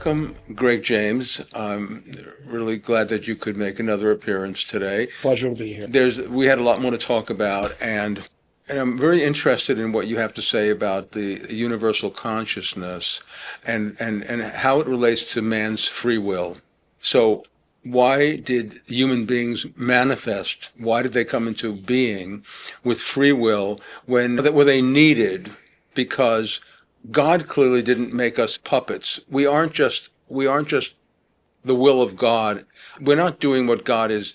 Welcome, Greg James. I'm really glad that you could make another appearance today. Pleasure to be here. We had a lot more to talk about, and I'm very interested in what you have to say about the universal consciousness and how it relates to man's free will. So, why did human beings manifest? Why did they come into being with free will when were they needed? Because God clearly didn't make us puppets. We aren't just the will of God. We're not doing what God is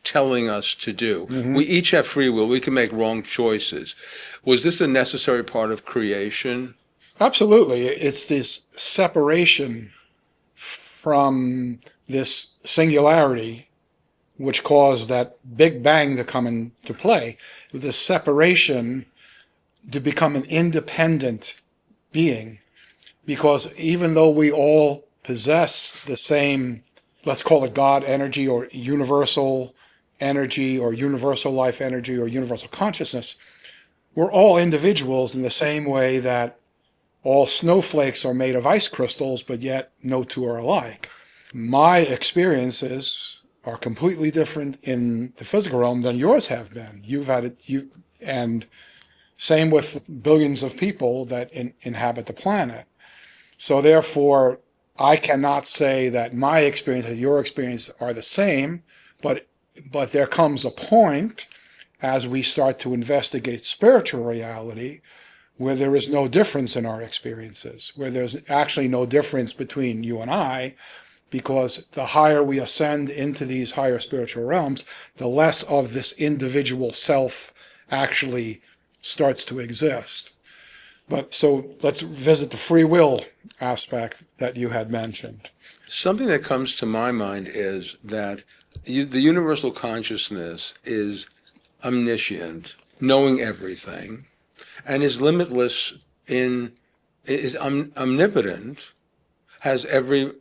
telling us to do. We each have free will. We can make wrong choices. Was this a necessary part of creation? Absolutely. It's this separation from this singularity which caused that Big Bang to come into play. This separation to become an independent being, because even though we all possess the same, let's call it God energy or universal energy or universal life energy or universal consciousness, we're all individuals in the same way that all snowflakes are made of ice crystals, but yet no two are alike. My experiences are completely different in the physical realm than yours have been. You've had it, and same with billions of people that inhabit the planet. So therefore, I cannot say that my experience and your experience are the same, but there comes a point as we start to investigate spiritual reality where there is no difference in our experiences, where there's actually no difference between you and I, because the higher we ascend into these higher spiritual realms, the less of this individual self actually starts to exist. But so let's visit the free will aspect that you had mentioned. Something that comes to my mind is that the universal consciousness is omniscient, knowing everything, and is limitless is omnipotent, has every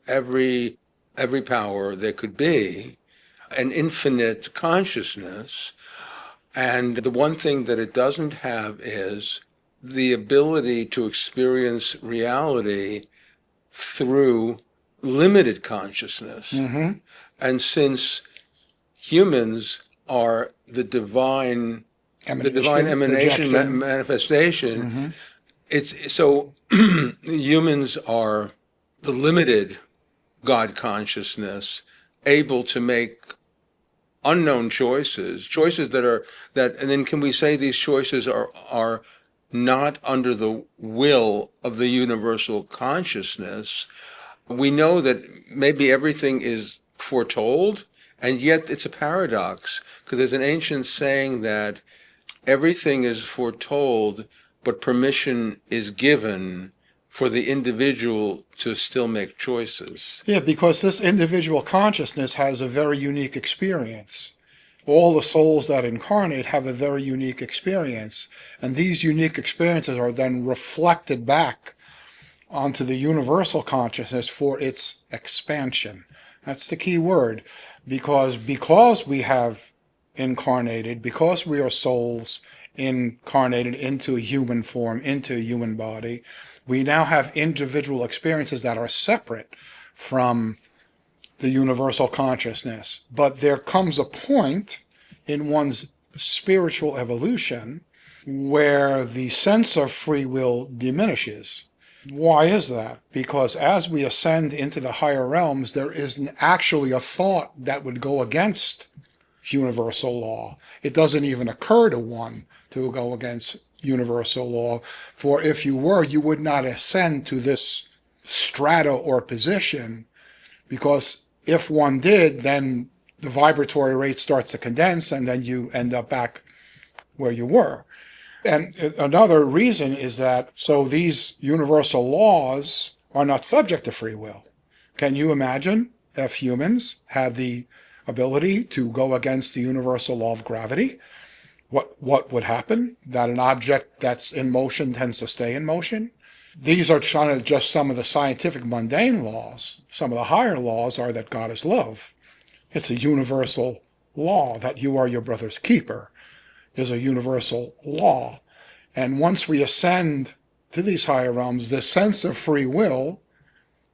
power there could be, an infinite consciousness. And the one thing that it doesn't have is the ability to experience reality through limited consciousness. And since humans are the divine emanation, manifestation, it's so humans are the limited God consciousness, able to make unknown choices and then can we say these choices are not under the will of the universal consciousness? We know that maybe everything is foretold, and yet it's a paradox, because there's an ancient saying that everything is foretold, but permission is given for the individual to still make choices. Yeah, because this individual consciousness has a very unique experience. All the souls that incarnate have a very unique experience, and these unique experiences are then reflected back onto the universal consciousness for its expansion. That's the key word, because we have incarnated, because we are souls incarnated into a human form, into a human body, we now have individual experiences that are separate from the universal consciousness. But there comes a point in one's spiritual evolution where the sense of free will diminishes. Why is that? Because as we ascend into the higher realms, there isn't actually a thought that would go against universal law. It doesn't even occur to one to go against universal law, for if you were, you would not ascend to this strata or position, because if one did, then the vibratory rate starts to condense and then you end up back where you were. And another reason is that so these universal laws are not subject to free will. Can you imagine if humans had the ability to go against the universal law of gravity? What would happen? That an object that's in motion tends to stay in motion? These are just some of the scientific mundane laws. Some of the higher laws are that God is love. It's a universal law. That you are your brother's keeper is a universal law. And once we ascend to these higher realms, the sense of free will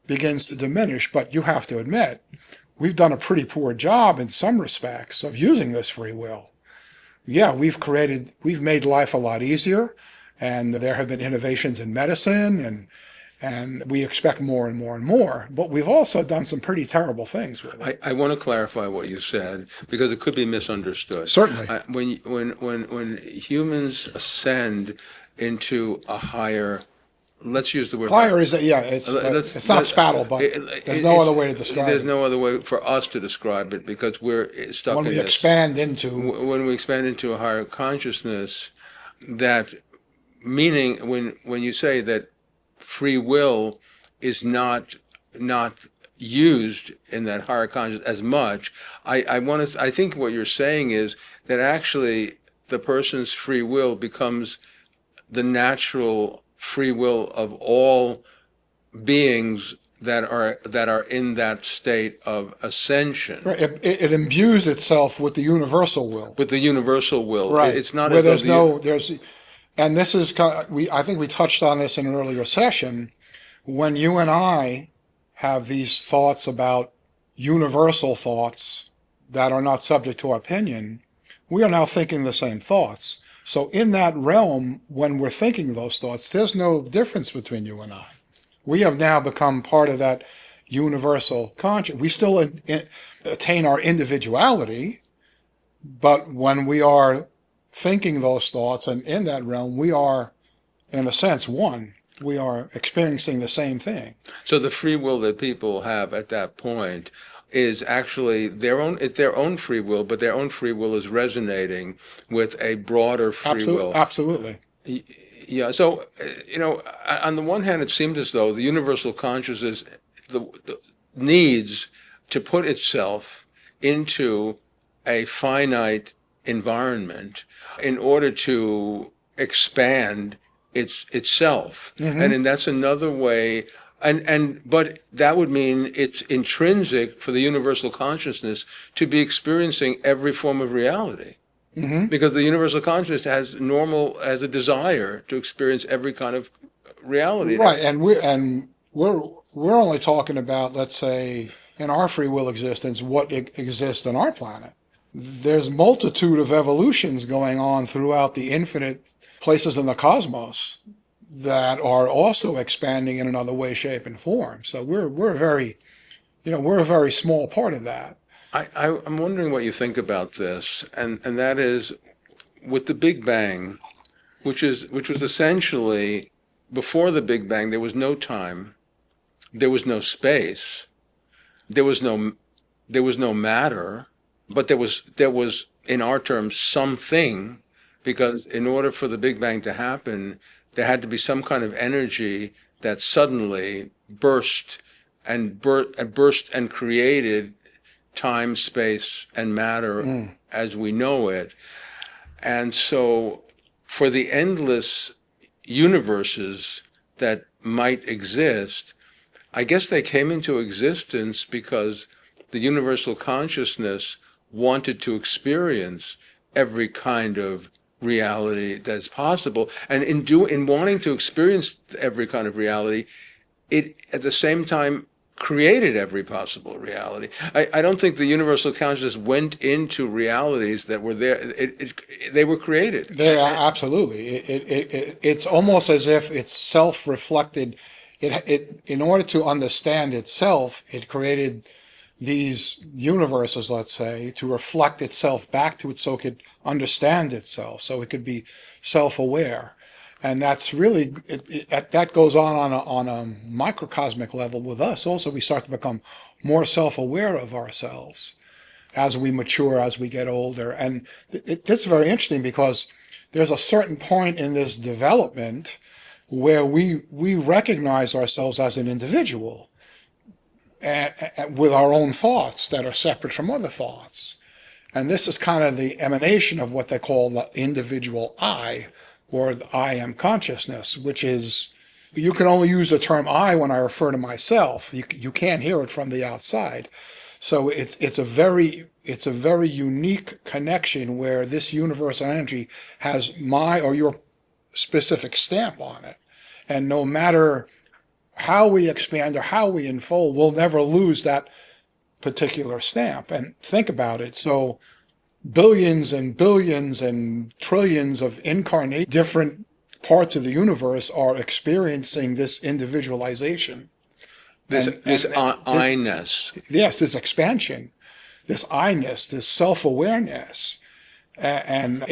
begins to diminish. But you have to admit, we've done a pretty poor job in some respects of using this free will. Yeah, we've made life a lot easier, and there have been innovations in medicine, and we expect more and more and more, but we've also done some pretty terrible things with it. I want to clarify what you said because it could be misunderstood. Certainly. When humans ascend into a higher, let's use the word Higher is, it's not spattle, but there's no other way to describe it. There's no other way for us to describe it because we're stuck When in we this. expand into, When we expand into a higher consciousness, that meaning when you say that free will is not used in that higher consciousness as much, I think what you're saying is that actually the person's free will becomes the natural free will of all beings that are in that state of ascension. right, it imbues itself with the universal will. With the universal will. Right. It's not where as though and this is, I think we touched on this in an earlier session, when you and I have these thoughts about universal thoughts that are not subject to opinion, we are now thinking the same thoughts. So in that realm, when we're thinking those thoughts, there's no difference between you and I. We have now become part of that universal consciousness. We still attain our individuality, but when we are thinking those thoughts and in that realm, we are, in a sense, one. We are experiencing the same thing. So the free will that people have at that point is actually their own free will, but their own free will is resonating with a broader free will. Absolutely. Yeah. So, on the one hand, it seems as though the universal consciousness the needs to put itself into a finite environment in order to expand itself. Mm-hmm. And that's another way. But that would mean it's intrinsic for the universal consciousness to be experiencing every form of reality. Mm-hmm. Because the universal consciousness has a desire to experience every kind of reality. Right, and we're only talking about, let's say, in our free will existence, what exists on our planet. There's multitude of evolutions going on throughout the infinite places in the cosmos that are also expanding in another way, shape, and form. So we're a very small part of that. I'm wondering what you think about this, and that is with the Big Bang, which was essentially before the Big Bang, there was no time, there was no space, there was no matter, but there was in our terms something, because in order for the Big Bang to happen, there had to be some kind of energy that suddenly burst and created time, space, and matter as we know it. And so for the endless universes that might exist, I guess they came into existence because the universal consciousness wanted to experience every kind of reality that's possible. And in wanting to experience every kind of reality, it at the same time created every possible reality. I don't think the universal consciousness went into realities that were there. They were created. They are, absolutely. It's almost as if it's self-reflected. In order to understand itself, it created these universes, let's say, to reflect itself back to it so it could understand itself, so it could be self-aware. And that's really, that goes on a microcosmic level with us. Also, we start to become more self-aware of ourselves as we mature, as we get older. And this is very interesting because there's a certain point in this development where we recognize ourselves as an individual with our own thoughts that are separate from other thoughts. And this is kind of the emanation of what they call the individual I, or the I am consciousness, which is, you can only use the term I when I refer to myself. You can't hear it from the outside. So it's a very unique connection where this universal energy has my or your specific stamp on it. And no matter how we expand or how we unfold, we'll never lose that particular stamp. And think about it. So billions and billions and trillions of incarnate different parts of the universe are experiencing this individualization. This I-ness. Yes, this expansion, this I-ness, this self-awareness. And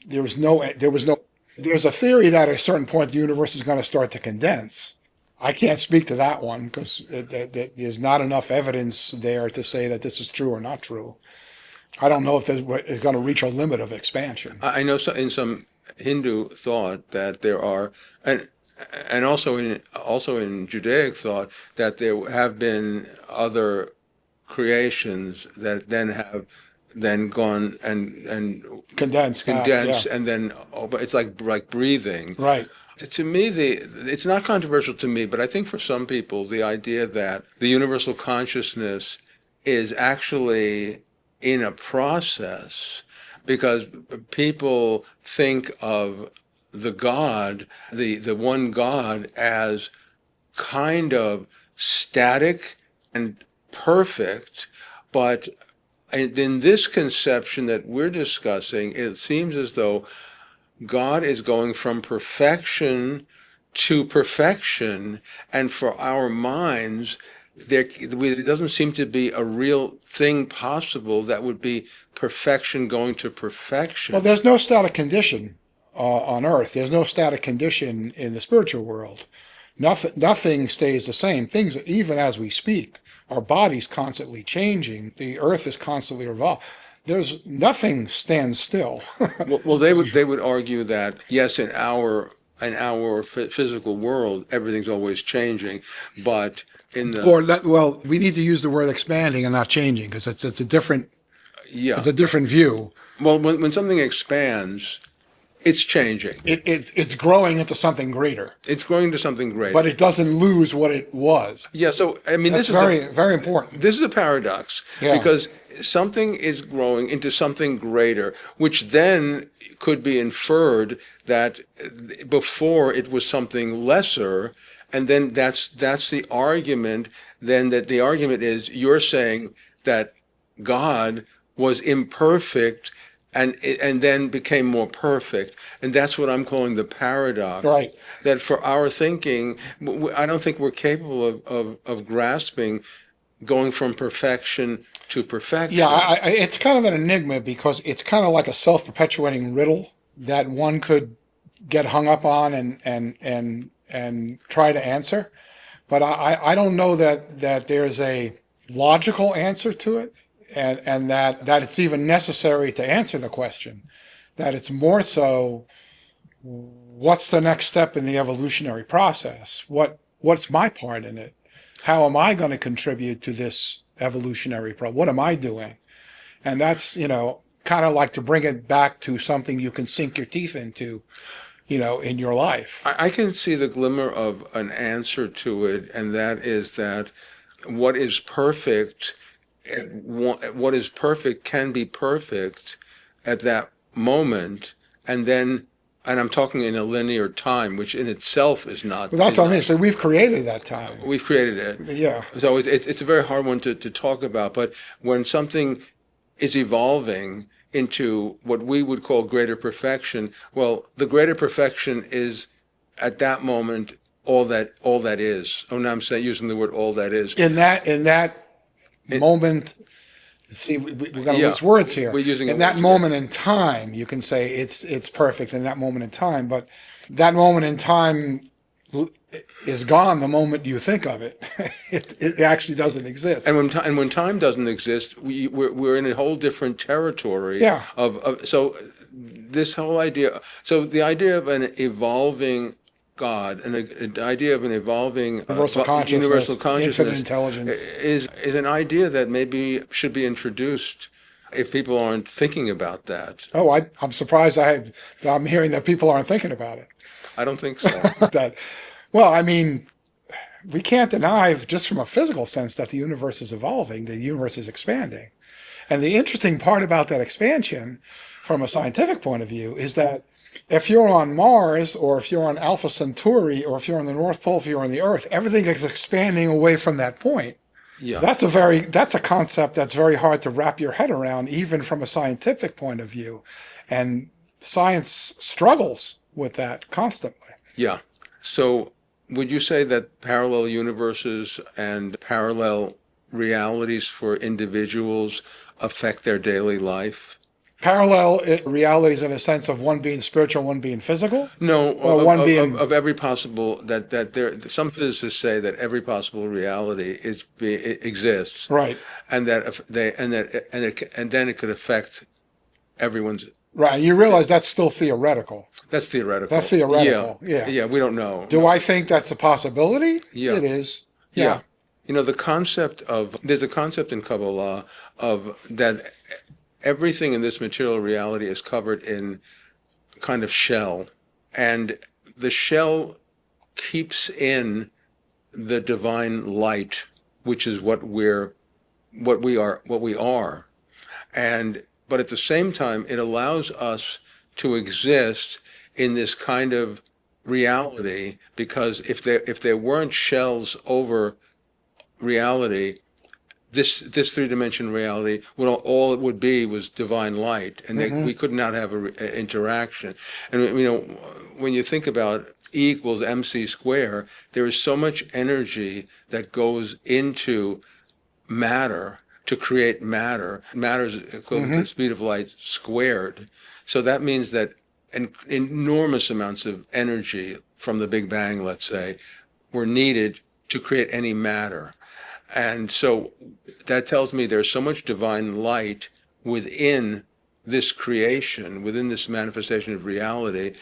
there's a theory that at a certain point the universe is going to start to condense. I can't speak to that one because there's not enough evidence there to say that this is true or not true. I don't know if it's going to reach a limit of expansion. I know in some Hindu thought that there are, and also in Judaic thought that there have been other creations that then have gone and Condensed, yeah. and then but it's like breathing. Right. To me, it's not controversial to me, but I think for some people, the idea that the universal consciousness is actually in a process, because people think of the God, the one God, as kind of static and perfect, but in this conception that we're discussing, it seems as though God is going from perfection to perfection, and for our minds, there doesn't seem to be a real thing possible that would be perfection going to perfection. Well, there's no static condition on Earth. There's no static condition in the spiritual world. Nothing stays the same. Things, even as we speak, our body's constantly changing. The Earth is constantly evolving. There's nothing stands still. Well, they would argue that yes, in our physical world, everything's always changing, but in the we need to use the word expanding and not changing because it's a different yeah it's a different view. Well, when something expands, it's changing. It's growing into something greater. It's growing to something greater, but it doesn't lose what it was. Yeah. So I mean, this is very important. This is a paradox because something is growing into something greater, which then could be inferred that before it was something lesser, and then that's the argument. Then that the argument is you're saying that God was imperfect and then became more perfect, and that's what I'm calling the paradox. Right. That for our thinking, I don't think we're capable of grasping going from perfection to perfection. Yeah, it's kind of an enigma because it's kind of like a self-perpetuating riddle that one could get hung up on and try to answer. But I don't know that there's a logical answer to it, and that it's even necessary to answer the question. That it's more so, what's the next step in the evolutionary process? What's my part in it? How am I going to contribute to this evolutionary process? What am I doing? And that's, kind of like to bring it back to something you can sink your teeth into, in your life. I can see the glimmer of an answer to it, and that is that what is perfect can be perfect at that moment, and I'm talking in a linear time, which in itself is not. Well, that's what I mean. So we've created that time. We've created it. Yeah. So it's a very hard one to talk about, but when something is evolving into what we would call greater perfection, well, the greater perfection is at that moment all that is. Oh, now I'm using the word all that is. In that moment, see, we're going to lose words here. We're using in that moment in time, you can say it's perfect in that moment in time, but that moment in time is gone the moment you think of it. It actually doesn't exist. And when time doesn't exist, we're in a whole different territory. Yeah. So this whole idea. So the idea of an evolving God and an idea of an evolving universal consciousness, infinite intelligence is an idea that maybe should be introduced if people aren't thinking about that. Oh, I'm surprised I'm hearing that people aren't thinking about it. I don't think so. Well, I mean, we can't deny just from a physical sense that the universe is evolving, the universe is expanding. And the interesting part about that expansion from a scientific point of view is that If you're on Mars, or if you're on Alpha Centauri, or if you're on the North Pole, if you're on the Earth, everything is expanding away from that point. Yeah. That's a concept that's very hard to wrap your head around, even from a scientific point of view. And science struggles with that constantly. Yeah. So would you say that parallel universes and parallel realities for individuals affect their daily life? Parallel realities in a sense of one being spiritual, one being physical, No, or one being. of every possible that there. Some physicists say that every possible reality exists, Right. and that if they and then it could affect everyone's. Right. You realize that's still theoretical. That's theoretical. That's theoretical. Yeah. Yeah. We don't know. Do I think that's a possibility? Yeah. It is. Yeah. You know, there's a concept in Kabbalah of that everything in this material reality is covered in kind of shell, and the shell keeps in the divine light, which is what we are. And but at the same time, it allows us to exist in this kind of reality, because if there weren't shells over reality, this three-dimensional reality, all it would be was divine light, and we could not have an interaction. And you know, when you think about E equals mc squared, there is so much energy that goes into matter to create matter. Matter is equivalent to the speed of light squared. So that means that enormous amounts of energy from the Big Bang, let's say, were needed to create any matter. And so that tells me there's so much divine light within this creation, within this manifestation of reality,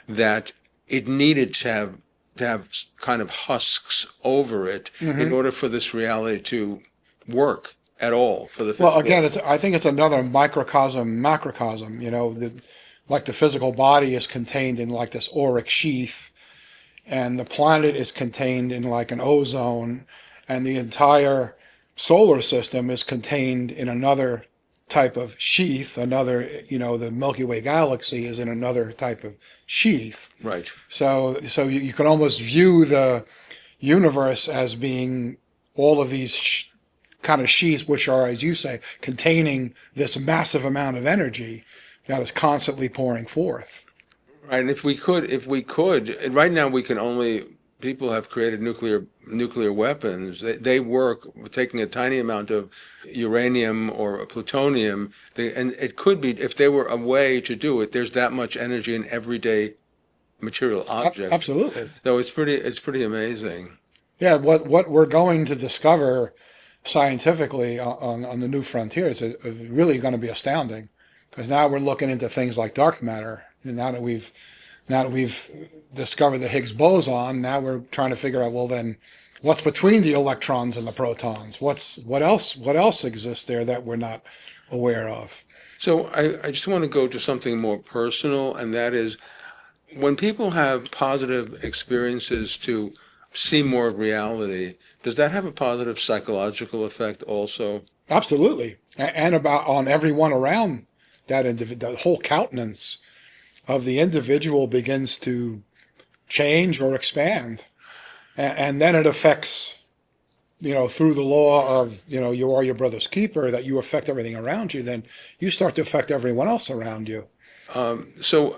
that it needed to have kind of husks over it in order for this reality to work at all. Well, again, I think it's another microcosm, macrocosm. You know, like the physical body is contained in like this auric sheath, and the planet is contained in like an ozone, and the entire solar system is contained in another type of sheath. Another, you know, the Milky Way galaxy is in another type of sheath. Right. So you can almost view the universe as being all of these kind of sheaths, which are, as you say, containing this massive amount of energy that is constantly pouring forth. Right. And if we could, right now we can only. People have created nuclear weapons. They work taking a tiny amount of uranium or plutonium, and it could be, if there were a way to do it, there's that much energy in everyday material objects. Absolutely. So it's pretty amazing. Yeah, what we're going to discover scientifically on the new frontiers is really going to be astounding, because now we're looking into things like dark matter. And now that we've discovered the Higgs boson, now we're trying to figure out, well, then what's between the electrons and the protons? What else exists there that we're not aware of? So I just want to go to something more personal, and that is, when people have positive experiences to see more of reality, does that have a positive psychological effect also? Absolutely. And on everyone around that individual. The whole countenance of the individual begins to change or expand. And then it affects, through the law of, you are your brother's keeper, that you affect everything around you, then you start to affect everyone else around you. So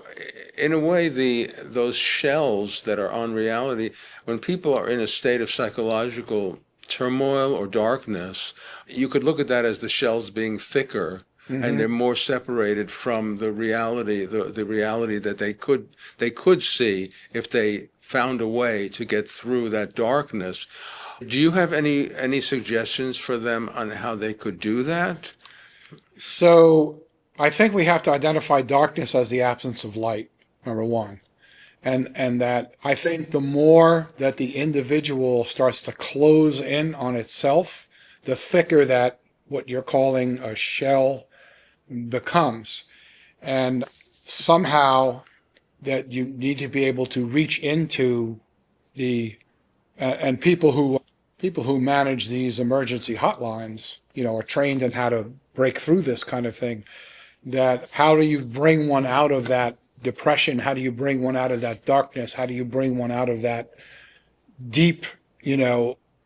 in a way, those shells that are on reality, when people are in a state of psychological turmoil or darkness, you could look at that as the shells being thicker, and they're more separated from the reality, the reality that they could see if they found a way to get through that darkness. Do you have any suggestions for them on how they could do that? So I think we have to identify darkness as the absence of light, number one. And that I think the more that the individual starts to close in on itself, the thicker that what you're calling a shell becomes. And somehow that you need to be able to reach into and people who manage these emergency hotlines, are trained in how to break through this kind of thing. That how do you bring one out of that depression? How do you bring one out of that darkness? How do you bring one out of that deep,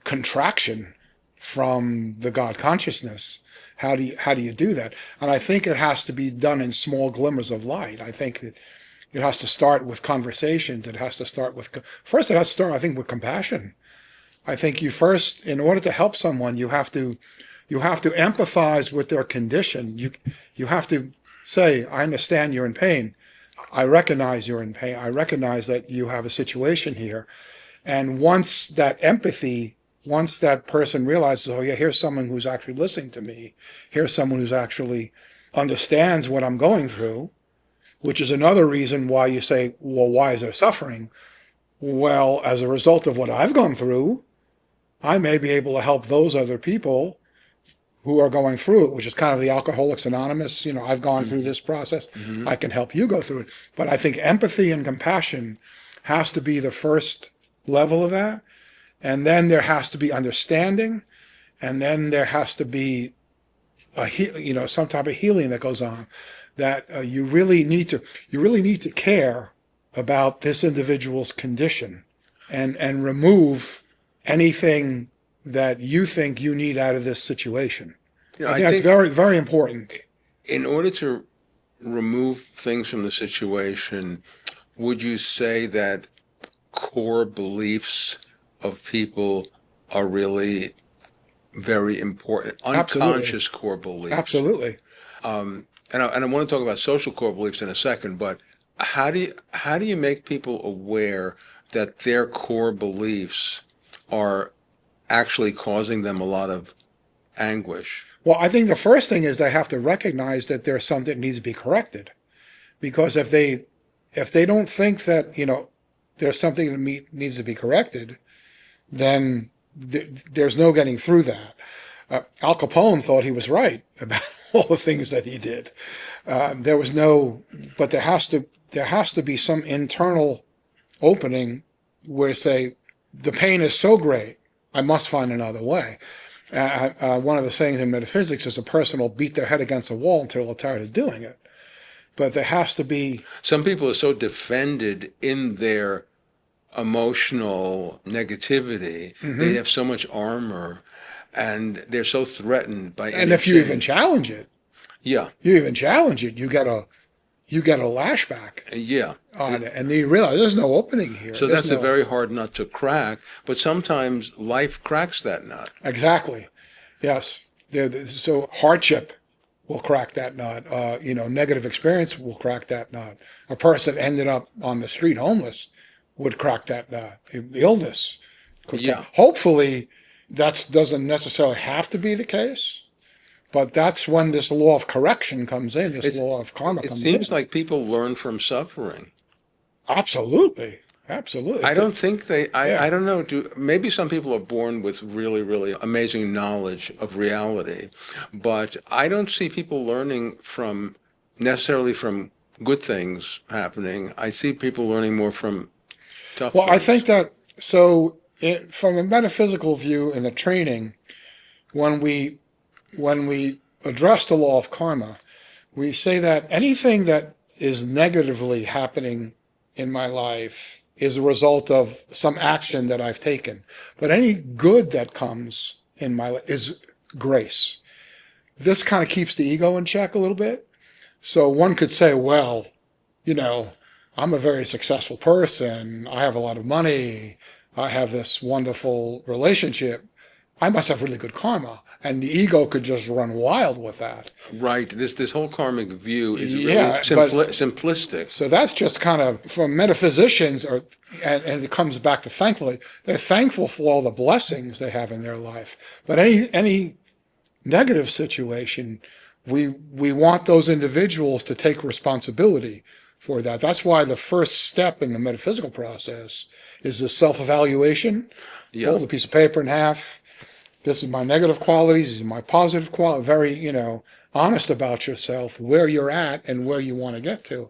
contraction from the God consciousness? How do you do that? And I think it has to be done in small glimmers of light. I think that it has to start with conversations. It has to start with, first it has to start, I think, with compassion. I think you first, in order to help someone, you have to empathize with their condition. You have to say, I understand you're in pain. I recognize you're in pain. I recognize that you have a situation here. And once that person realizes, oh yeah, here's someone who's actually listening to me. Here's someone who's actually understands what I'm going through, which is another reason why you say, well, why is there suffering? Well, as a result of what I've gone through, I may be able to help those other people who are going through it, which is kind of the Alcoholics Anonymous. I've gone through this process. Mm-hmm. I can help you go through it. But I think empathy and compassion has to be the first level of that. And then there has to be understanding. And then there has to be some type of healing that goes on, that you really need to care about this individual's condition and remove anything that you think you need out of this situation. I think that's very, very important. In order to remove things from the situation, would you say that core beliefs of people are really very important? Unconscious core beliefs. Absolutely. And I want to talk about social core beliefs in a second, but how do you make people aware that their core beliefs are actually causing them a lot of anguish? Well, I think the first thing is they have to recognize that there's something that needs to be corrected. Because if they don't think that, there's something that needs to be corrected, then there's no getting through that. Al Capone thought he was right about all the things that he did. But there has to be some internal opening where, say, the pain is so great, I must find another way. One of the sayings in metaphysics is a person will beat their head against a wall until they're tired of doing it. But there has to be... Some people are so defended in their emotional negativity. Mm-hmm. They have so much armor, and they're so threatened by anything. And if you even challenge it, you get a lashback. Yeah. On it, and then you realize there's no opening here. So that's a very hard nut to crack, but sometimes life cracks that nut. Exactly. Yes. So hardship will crack that nut. Negative experience will crack that nut. A person ended up on the street homeless would crack that nut. Illness. Yeah. Hopefully, that doesn't necessarily have to be the case. But that's when this law of correction comes in, law of karma comes in. It seems like people learn from suffering. Absolutely. I don't think I don't know. Maybe some people are born with really, really amazing knowledge of reality, but I don't see people learning necessarily from good things happening. I see people learning more from tough things. I think that, from a metaphysical view in the training, when we address the law of karma, we say that anything that is negatively happening in my life is a result of some action that I've taken. But any good that comes in my life is grace. This kind of keeps the ego in check a little bit. So one could say, well, I'm a very successful person. I have a lot of money. I have this wonderful relationship. I must have really good really and the ego could just run wild with that. Right. This whole karmic view is really simplistic. So that's just kind of, from metaphysicians, and it comes back to thankfully, they're thankful for all the blessings they have in their life. But any negative situation, we want those individuals to take responsibility for that. That's why the first step in the metaphysical process is the self-evaluation. Yeah. Hold a piece of paper in half. This is my negative qualities. These are my positive qualities. Very, honest about yourself, where you're at and where you want to get to.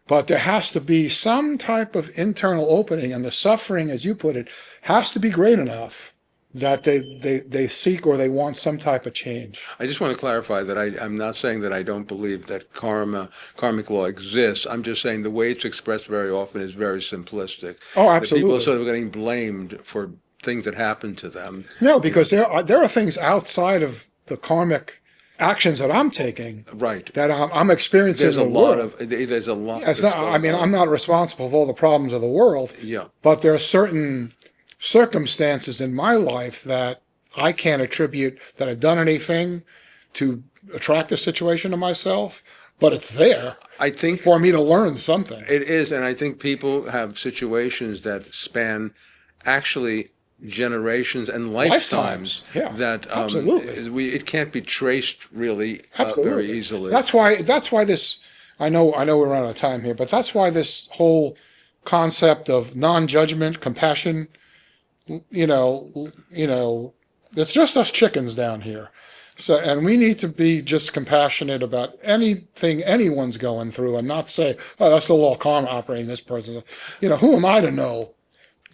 But there has to be some type of internal opening, and the suffering, as you put it, has to be great enough that they seek or they want some type of change. I just want to clarify that I'm not saying that I don't believe that karmic law exists. I'm just saying the way it's expressed very often is very simplistic. Oh, That people absolutely. are sort of getting blamed for things that happen to them. No, because there are things outside of the karmic actions that I'm taking Right. that I'm experiencing There's in a the lot world. there's a lot. It's that's not, I going mean, on. I'm not responsible for all the problems of the world, Yeah. but there are certain circumstances in my life that I can't attribute that I've done anything to attract a situation to myself, but it's there I think for me to learn something. it is, and I think people have situations that span actually generations and lifetimes, Yeah, that absolutely. it can't be traced really very Absolutely. easily. That's why this, I know we're out of time here, but that's why this whole concept of non-judgment, compassion, it's just us chickens down here. So, and we need to be just compassionate about anything anyone's going through and not say, oh, that's the law of karma operating this person. Who am I to know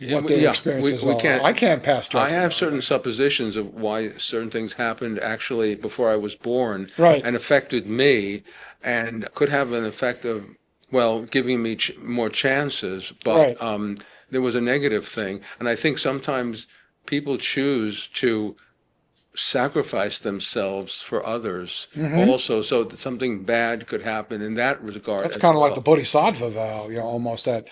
what their experiences we are? can't. I can't pass I judgment have on certain that. suppositions of why certain things happened actually before I was born, Right. and affected me, and could have an effect of, well, giving me more chances, but Right. there was a negative thing, and I think sometimes people choose to sacrifice themselves for others also, so that something bad could happen in that regard That's as kind of like the well. bodhisattva vow, almost that,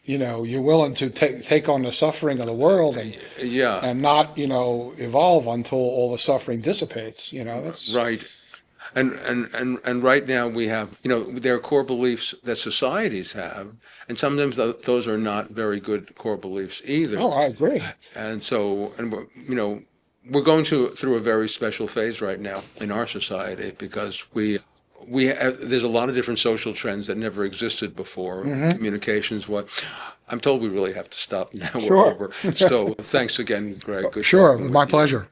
you're willing to take on the suffering of the world Yeah, and not, evolve until all the suffering dissipates. That's right. And right now we have, there are core beliefs that societies have, and sometimes those are not very good core beliefs either. oh, I agree. And so, and we're going through a very special phase right now in our society, because there's a lot of different social trends that never existed before. Communications, what I'm told we really have to stop now. We're Sure. over. So thanks again, Greg. Good Sure. talking with My you. pleasure.